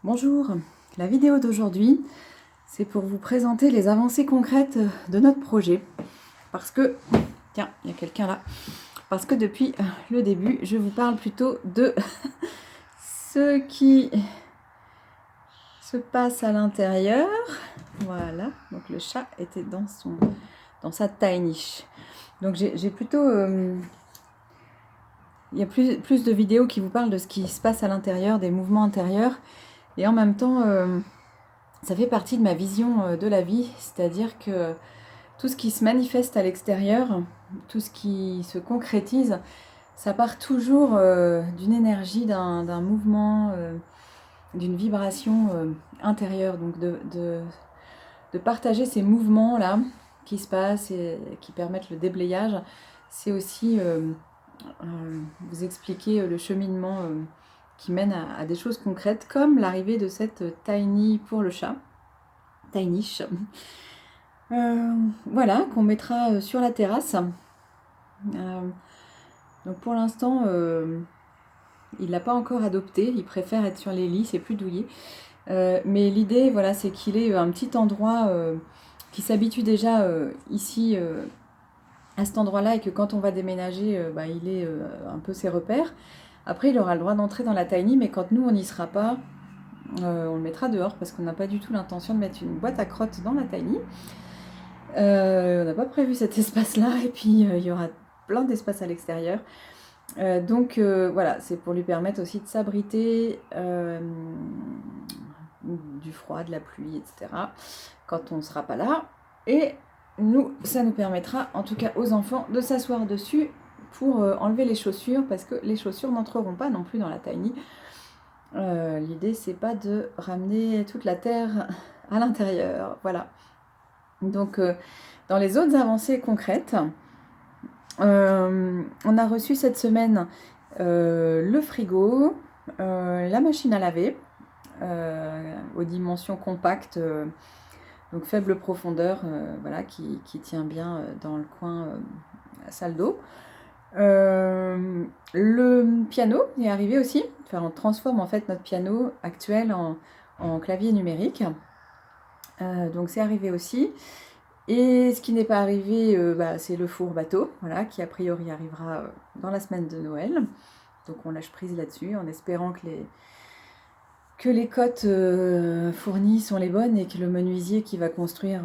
Bonjour, la vidéo d'aujourd'hui, c'est pour vous présenter les avancées concrètes de notre projet. Parce que, tiens, il y a quelqu'un là. Parce que depuis le début, je vous parle plutôt de ce qui se passe à l'intérieur. Voilà, donc le chat était dans sa taille niche. Donc j'ai plutôt... il y a plus de vidéos qui vous parlent de ce qui se passe à l'intérieur, des mouvements intérieurs. Et en même temps, ça fait partie de ma vision de la vie, c'est-à-dire que tout ce qui se manifeste à l'extérieur, tout ce qui se concrétise, ça part toujours d'une énergie, d'un mouvement, d'une vibration intérieure. Donc de partager ces mouvements-là qui se passent et qui permettent le déblayage, c'est aussi vous expliquer le cheminement qui mène à des choses concrètes, comme l'arrivée de cette tiny pour le chat, tiny. Voilà, qu'on mettra sur la terrasse. Donc pour l'instant, il ne l'a pas encore adopté, il préfère être sur les lits, c'est plus douillet. Mais l'idée, voilà, c'est qu'il ait un petit endroit qui s'habitue déjà ici, à cet endroit-là, et que quand on va déménager, il ait un peu ses repères. Après, il aura le droit d'entrer dans la tiny, mais quand nous, on n'y sera pas, on le mettra dehors, parce qu'on n'a pas du tout l'intention de mettre une boîte à crottes dans la tiny. On n'a pas prévu cet espace-là, et puis il y aura plein d'espace à l'extérieur. Donc voilà, c'est pour lui permettre aussi de s'abriter du froid, de la pluie, etc. quand on ne sera pas là. Et nous, ça nous permettra, en tout cas aux enfants, de s'asseoir dessus pour enlever les chaussures, parce que les chaussures n'entreront pas non plus dans la tiny. L'idée, c'est pas de ramener toute la terre à l'intérieur. Voilà. Donc, dans les autres avancées concrètes, on a reçu cette semaine le frigo, la machine à laver, aux dimensions compactes, donc faible profondeur, voilà, qui tient bien dans le coin salle d'eau. Le piano est arrivé aussi. Enfin, on transforme en fait notre piano actuel en clavier numérique. Donc c'est arrivé aussi. Et ce qui n'est pas arrivé, c'est le four bateau, voilà, qui a priori arrivera dans la semaine de Noël. Donc on lâche prise là-dessus, en espérant que les cotes fournies sont les bonnes, et que le menuisier qui va construire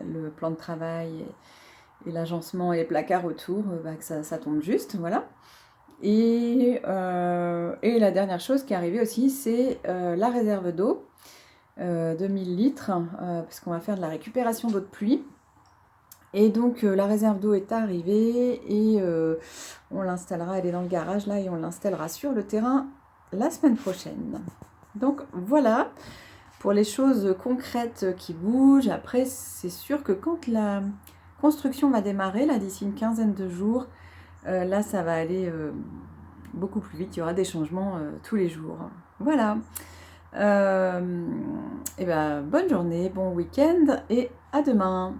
le plan de travail et l'agencement et les placards autour, que ça tombe juste, voilà. Et la dernière chose qui est arrivée aussi, c'est la réserve d'eau de 1000 litres, parce qu'on va faire de la récupération d'eau de pluie. Et donc la réserve d'eau est arrivée, et on l'installera, elle est dans le garage là, et on l'installera sur le terrain la semaine prochaine. Donc voilà pour les choses concrètes qui bougent. Après, c'est sûr que quand la construction va démarrer, là, d'ici une quinzaine de jours, là, ça va aller beaucoup plus vite. Il y aura des changements tous les jours. Voilà. Bonne journée, bon week-end, et à demain.